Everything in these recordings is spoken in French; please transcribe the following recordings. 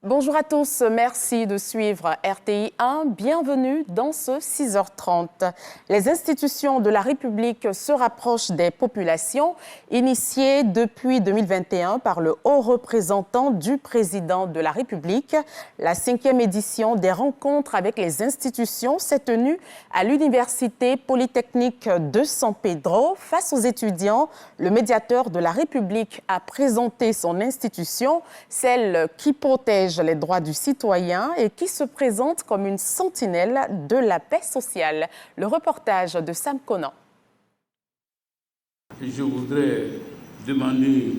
Bonjour à tous, merci de suivre RTI 1. Bienvenue dans ce 6h30. Les institutions de la République se rapprochent des populations, initiées depuis 2021 par le haut représentant du président de la République. La 5e édition des rencontres avec les institutions s'est tenue à l'Université Polytechnique de San Pedro. Face aux étudiants, le médiateur de la République a présenté son institution, celle qui protège les droits du citoyen et qui se présente comme une sentinelle de la paix sociale. Le reportage de Sam Conan. Je voudrais demander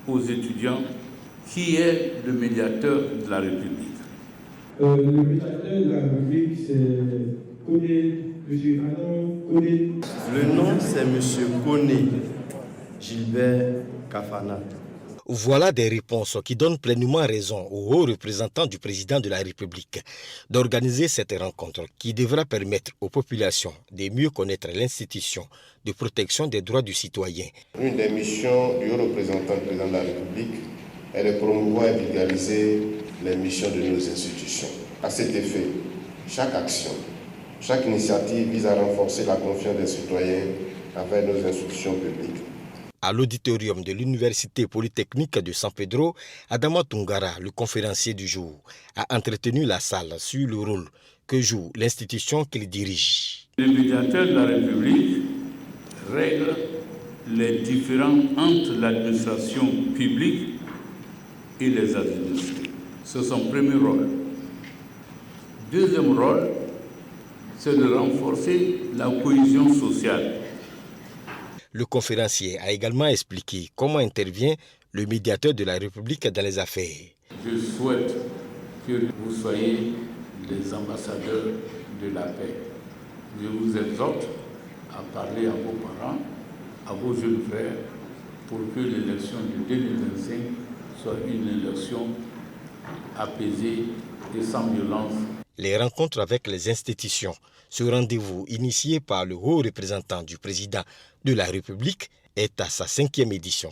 aux étudiants qui est le médiateur de la République. Le médiateur de la République, c'est Koné, M. Adam Koné. Le nom, c'est M. Koné Gilbert Kafana. Voilà des réponses qui donnent pleinement raison au haut représentant du président de la République d'organiser cette rencontre qui devra permettre aux populations de mieux connaître l'institution de protection des droits du citoyen. Une des missions du haut représentant du président de la République est de promouvoir et vulgariser les missions de nos institutions. À cet effet, chaque action, chaque initiative vise à renforcer la confiance des citoyens envers nos institutions publiques. À l'auditorium de l'Université Polytechnique de San Pedro, Adama Tungara, le conférencier du jour, a entretenu la salle sur le rôle que joue l'institution qu'il dirige. Le médiateur de la République règle les différends entre l'administration publique et les administrés. C'est son premier rôle. Deuxième rôle, c'est de renforcer la cohésion sociale. Le conférencier a également expliqué comment intervient le médiateur de la République dans les affaires. Je souhaite que vous soyez les ambassadeurs de la paix. Je vous exhorte à parler à vos parents, à vos jeunes frères, pour que l'élection de 2025 soit une élection apaisée et sans violence. Les rencontres avec les institutions, ce rendez-vous initié par le haut représentant du président de la République, est à sa 5e édition.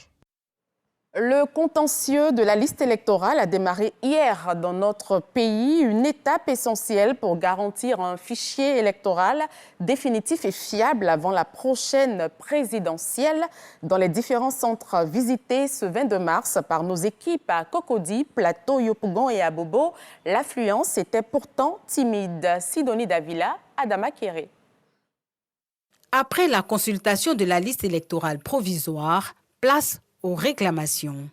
Le contentieux de la liste électorale a démarré hier dans notre pays, une étape essentielle pour garantir un fichier électoral définitif et fiable avant la prochaine présidentielle. Dans les différents centres visités ce 22 mars par nos équipes à Cocody, Plateau, Yopougon et Abobo, l'affluence était pourtant timide. Sidonie Davila, Adama Kéré. Après la consultation de la liste électorale provisoire, place aux réclamations.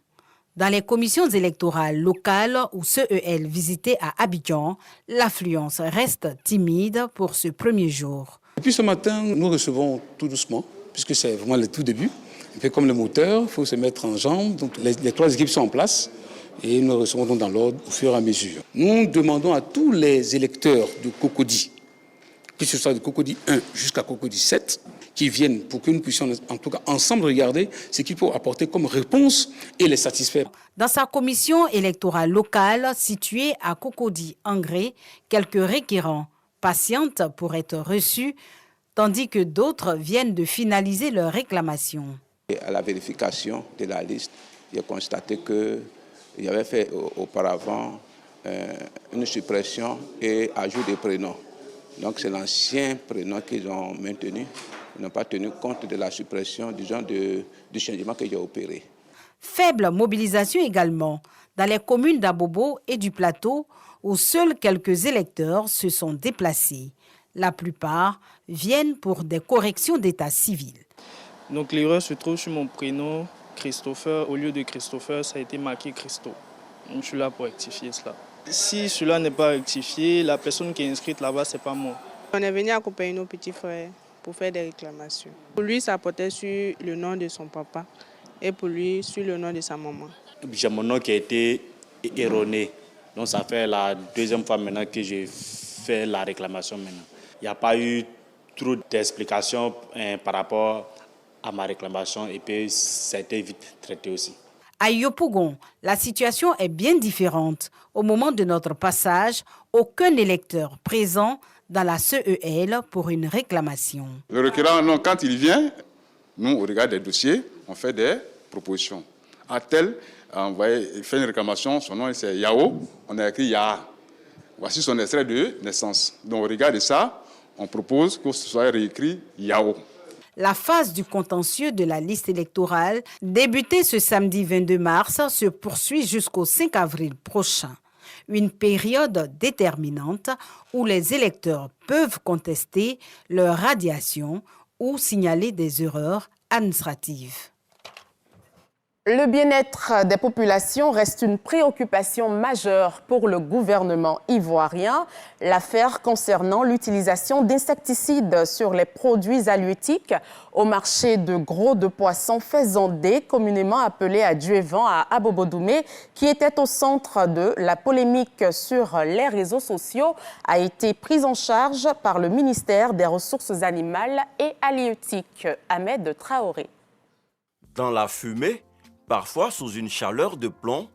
Dans les commissions électorales locales ou CEL visitées à Abidjan, l'affluence reste timide pour ce premier jour. Depuis ce matin, nous recevons tout doucement, puisque c'est vraiment le tout début. Et puis comme le moteur, il faut se mettre en jambe. Donc les 3 équipes sont en place et nous recevons donc dans l'ordre au fur et à mesure. Nous demandons à tous les électeurs de Cocody, que ce soit de Cocody 1 jusqu'à Cocody 7, qui viennent pour que nous puissions en tout cas ensemble regarder ce qu'il faut apporter comme réponse et les satisfaire. Dans sa commission électorale locale située à Cocody-Angré, quelques requérants patientent pour être reçus, tandis que d'autres viennent de finaliser leurs réclamations. Et à la vérification de la liste, j'ai constaté qu'il y avait fait auparavant une suppression et ajout des prénoms. Donc c'est l'ancien prénom qu'ils ont maintenu. Ils n'ont pas tenu compte de la suppression, disons, du changement que j'ai opéré. Faible mobilisation également dans les communes d'Abobo et du Plateau où seuls quelques électeurs se sont déplacés. La plupart viennent pour des corrections d'état civil. Donc l'erreur se trouve sur mon prénom, Christopher. Au lieu de Christopher, ça a été marqué Christo. Donc je suis là pour rectifier cela. Si cela n'est pas rectifié, la personne qui est inscrite là-bas, ce n'est pas moi. On est venu accompagner nos petits frères pour faire des réclamations. Pour lui, ça portait sur le nom de son papa et pour lui, sur le nom de sa maman. J'ai mon nom qui a été erroné. Donc ça fait la 2e fois maintenant que je fais la réclamation maintenant. Il n'y a pas eu trop d'explications par rapport à ma réclamation et puis ça a été vite traité aussi. À Yopougon, la situation est bien différente. Au moment de notre passage, aucun électeur présent dans la CEL pour une réclamation. Le requérant, non, quand il vient, nous, au regard des dossiers, on fait des propositions. a tel envoyé, fait une réclamation, son nom c'est Yao, on a écrit Ya. Voici son extrait de naissance. Donc au regard de ça, on propose que ce soit réécrit Yao. La phase du contentieux de la liste électorale, débutée ce samedi 22 mars, se poursuit jusqu'au 5 avril prochain. Une période déterminante où les électeurs peuvent contester leur radiation ou signaler des erreurs administratives. Le bien-être des populations reste une préoccupation majeure pour le gouvernement ivoirien. L'affaire concernant l'utilisation d'insecticides sur les produits halieutiques au marché de gros de poissons faisandés, communément appelé à Dieu-Vent à Abobo-Doumé, qui était au centre de la polémique sur les réseaux sociaux, a été prise en charge par le ministère des Ressources animales et halieutiques, Ahmed Traoré. Dans la fumée, parfois sous une chaleur de plomb,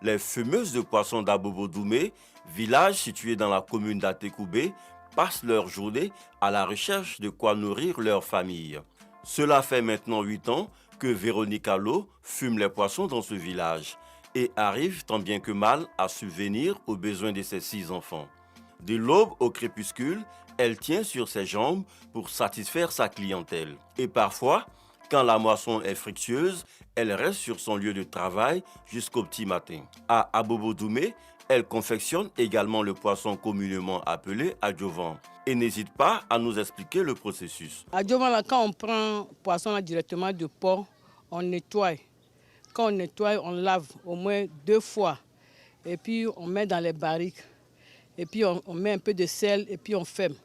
les fumeuses de poissons d'Abobo-Doumé, village situé dans la commune d'Atekoubé, passent leur journée à la recherche de quoi nourrir leur famille. Cela fait maintenant 8 ans que Véronique Allo fume les poissons dans ce village et arrive tant bien que mal à subvenir aux besoins de ses 6 enfants. De l'aube au crépuscule, elle tient sur ses jambes pour satisfaire sa clientèle. Et parfois, quand la moisson est fructueuse, elle reste sur son lieu de travail jusqu'au petit matin. À Abobo-Doumé, elle confectionne également le poisson communément appelé adjovan et n'hésite pas à nous expliquer le processus. Adjovan, quand on prend le poisson directement du port, on nettoie. Quand on nettoie, on lave au moins 2 fois. Et puis on met dans les barriques. Et puis on met un peu de sel et puis on ferme.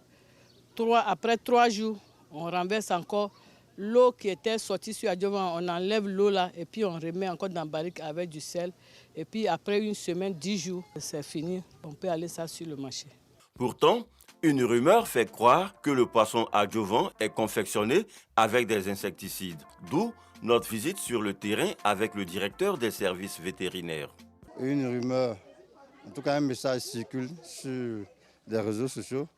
Après 3 jours, on renverse encore l'eau qui était sortie sur Adjovan, on enlève l'eau là et puis on remet encore dans la barrique avec du sel. Et puis après une semaine, 10 jours, c'est fini. On peut aller ça sur le marché. Pourtant, une rumeur fait croire que le poisson adjovan est confectionné avec des insecticides. D'où notre visite sur le terrain avec le directeur des services vétérinaires. Une rumeur, en tout cas un message circule sur les réseaux sociaux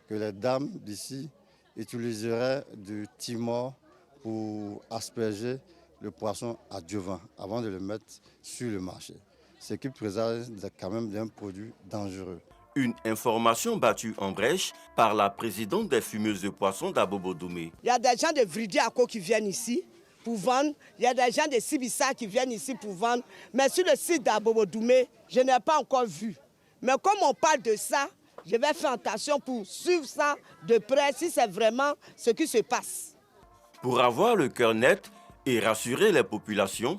que les dames d'ici utiliseraient du thymore pour asperger le poisson adjovan avant de le mettre sur le marché. Ce qui présage quand même d'un produit dangereux. Une information battue en brèche par la présidente des fumeuses de poissons d'Abobo-Doumé. Il y a des gens de Vridiako qui viennent ici pour vendre. Il y a des gens de Sibissa qui viennent ici pour vendre. Mais sur le site d'Abobo-Doumé, je n'ai pas encore vu. Mais comme on parle de ça, je vais faire attention pour suivre ça de près si c'est vraiment ce qui se passe. Pour avoir le cœur net et rassurer les populations,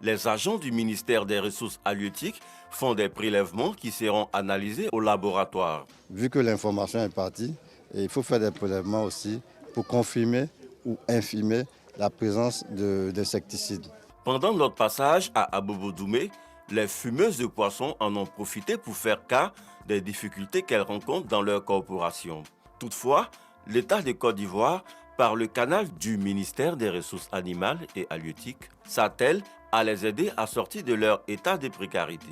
les agents du ministère des Ressources halieutiques font des prélèvements qui seront analysés au laboratoire. Vu que l'information est partie, il faut faire des prélèvements aussi pour confirmer ou infirmer la présence d'insecticides. Pendant notre passage à Abobo-Doumé, les fumeuses de poissons en ont profité pour faire cas des difficultés qu'elles rencontrent dans leur corporation. Toutefois, l'État de Côte d'Ivoire, par le canal du ministère des Ressources animales et halieutiques, s'attelle à les aider à sortir de leur état de précarité.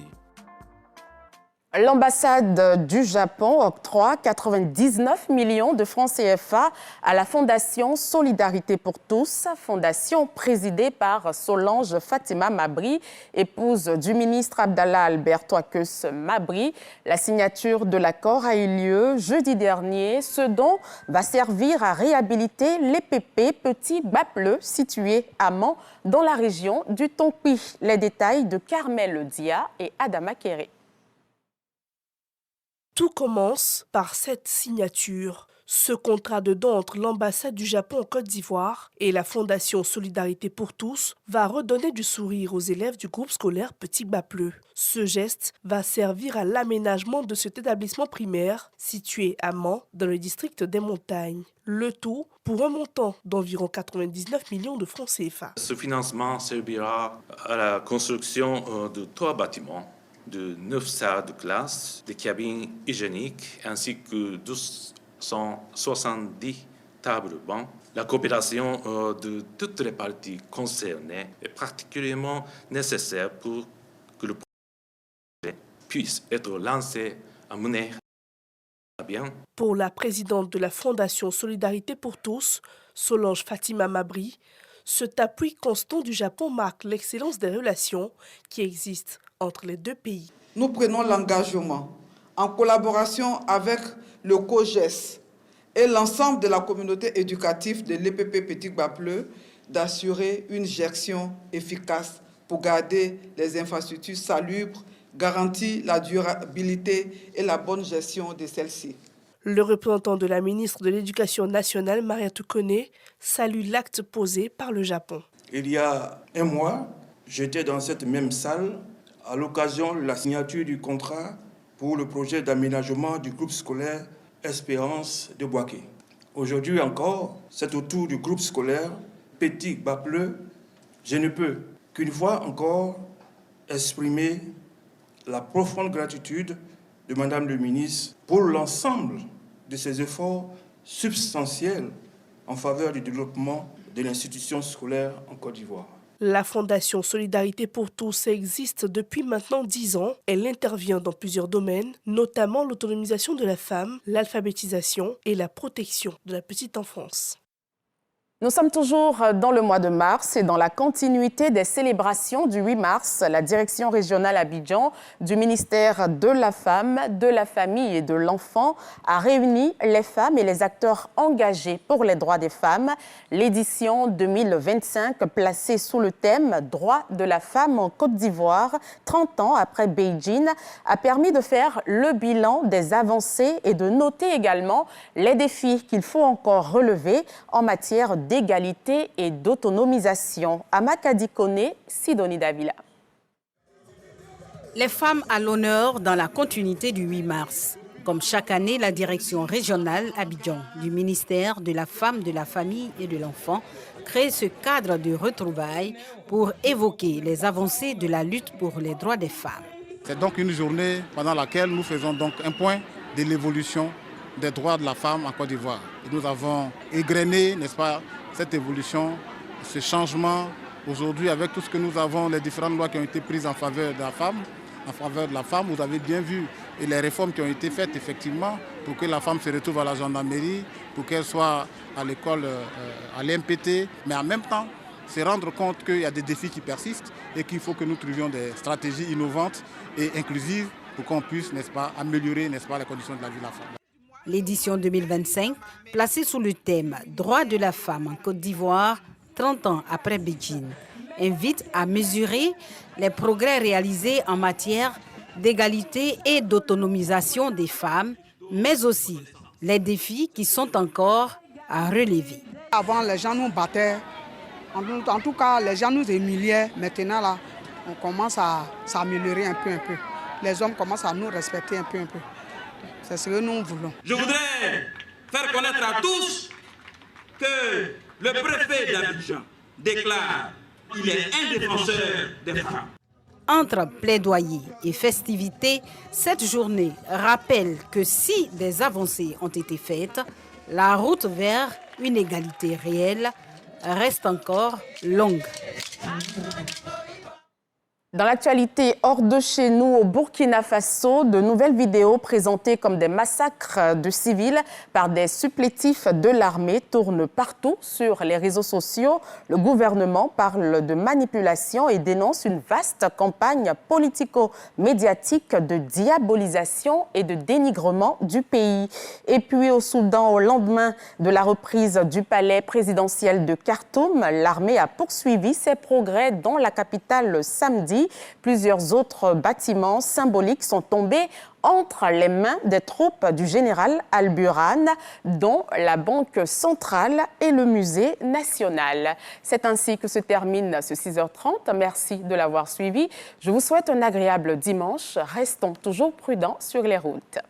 L'ambassade du Japon octroie 99 millions de francs CFA à la Fondation Solidarité pour tous, fondation présidée par Solange Fatima Mabry, épouse du ministre Abdallah Albert Touakeus Mabry. La signature de l'accord a eu lieu jeudi dernier, ce dont va servir à réhabiliter les pépés petits Bapleux situés à Mans dans la région du Tonpi. Les détails de Carmel Dia et Adama Kéré. Tout commence par cette signature. Ce contrat de don entre l'ambassade du Japon en Côte d'Ivoire et la Fondation Solidarité pour tous va redonner du sourire aux élèves du groupe scolaire Petit Bapleux. Ce geste va servir à l'aménagement de cet établissement primaire situé à Mans dans le district des Montagnes. Le tout pour un montant d'environ 99 millions de francs CFA. Ce financement servira à la construction de 3 bâtiments, de 9 salles de classe, des cabines hygiéniques ainsi que 270 tables bancs. La coopération de toutes les parties concernées est particulièrement nécessaire pour que le projet puisse être lancé à mener à bien. Pour la présidente de la Fondation Solidarité pour tous, Solange Fatima Mabry, Cet appui constant du Japon marque l'excellence des relations qui existent entre les deux pays. Nous prenons l'engagement, en collaboration avec le COGES et l'ensemble de la communauté éducative de l'EPP Petit Bapleu, d'assurer une gestion efficace pour garder les infrastructures salubres, garantir la durabilité et la bonne gestion de celles-ci. Le représentant de la ministre de l'Éducation nationale, Mariatou Kone, salue l'acte posé par le Japon. Il y a un mois, j'étais dans cette même salle à l'occasion de la signature du contrat pour le projet d'aménagement du groupe scolaire Espérance de Boaké. Aujourd'hui encore, c'est au tour du groupe scolaire Petit Bapleu. Je ne peux qu'une fois encore exprimer la profonde gratitude de Madame le ministre pour l'ensemble de ses efforts substantiels en faveur du développement de l'institution scolaire en Côte d'Ivoire. La Fondation Solidarité pour tous existe depuis maintenant 10 ans. Elle intervient dans plusieurs domaines, notamment l'autonomisation de la femme, l'alphabétisation et la protection de la petite enfance. Nous sommes toujours dans le mois de mars et dans la continuité des célébrations du 8 mars, la direction régionale Abidjan du ministère de la Femme, de la Famille et de l'Enfant a réuni les femmes et les acteurs engagés pour les droits des femmes. L'édition 2025, placée sous le thème « Droits de la femme en Côte d'Ivoire », 30 ans après Beijing, a permis de faire le bilan des avancées et de noter également les défis qu'il faut encore relever en matière d'égalité et d'autonomisation. Amakadi Kone, Sidonie Davila. Les femmes à l'honneur dans la continuité du 8 mars. Comme chaque année, la direction régionale Abidjan du ministère de la Femme, de la Famille et de l'Enfant crée ce cadre de retrouvailles pour évoquer les avancées de la lutte pour les droits des femmes. C'est donc une journée pendant laquelle nous faisons donc un point de l'évolution des droits de la femme en Côte d'Ivoire. Nous avons égrené, n'est-ce pas, cette évolution, ce changement aujourd'hui avec tout ce que nous avons, les différentes lois qui ont été prises en faveur de la femme. En faveur de la femme, vous avez bien vu, et les réformes qui ont été faites effectivement pour que la femme se retrouve à la gendarmerie, pour qu'elle soit à l'école, à l'MPT, mais en même temps, se rendre compte qu'il y a des défis qui persistent et qu'il faut que nous trouvions des stratégies innovantes et inclusives pour qu'on puisse, n'est-ce pas, améliorer, n'est-ce pas, les conditions de la vie de la femme. L'édition 2025, placée sous le thème « Droits de la femme en Côte d'Ivoire, 30 ans après Beijing », invite à mesurer les progrès réalisés en matière d'égalité et d'autonomisation des femmes, mais aussi les défis qui sont encore à relever. Avant, les gens nous battaient, en tout cas, les gens nous humiliaient. Maintenant, là, on commence à s'améliorer un peu. Les hommes commencent à nous respecter un peu. C'est ce que nous voulons. Je voudrais faire connaître à tous que le préfet d'Abidjan déclare qu'il est un défenseur des femmes. Entre plaidoyer et festivités, cette journée rappelle que si des avancées ont été faites, la route vers une égalité réelle reste encore longue. Dans l'actualité hors de chez nous, au Burkina Faso, de nouvelles vidéos présentées comme des massacres de civils par des supplétifs de l'armée tournent partout sur les réseaux sociaux. Le gouvernement parle de manipulation et dénonce une vaste campagne politico-médiatique de diabolisation et de dénigrement du pays. Et puis au Soudan, au lendemain de la reprise du palais présidentiel de Khartoum, l'armée a poursuivi ses progrès dans la capitale samedi. Plusieurs autres bâtiments symboliques sont tombés entre les mains des troupes du général Al-Burhan, dont la Banque centrale et le Musée national. C'est ainsi que se termine ce 6h30. Merci de l'avoir suivi. Je vous souhaite un agréable dimanche. Restons toujours prudents sur les routes.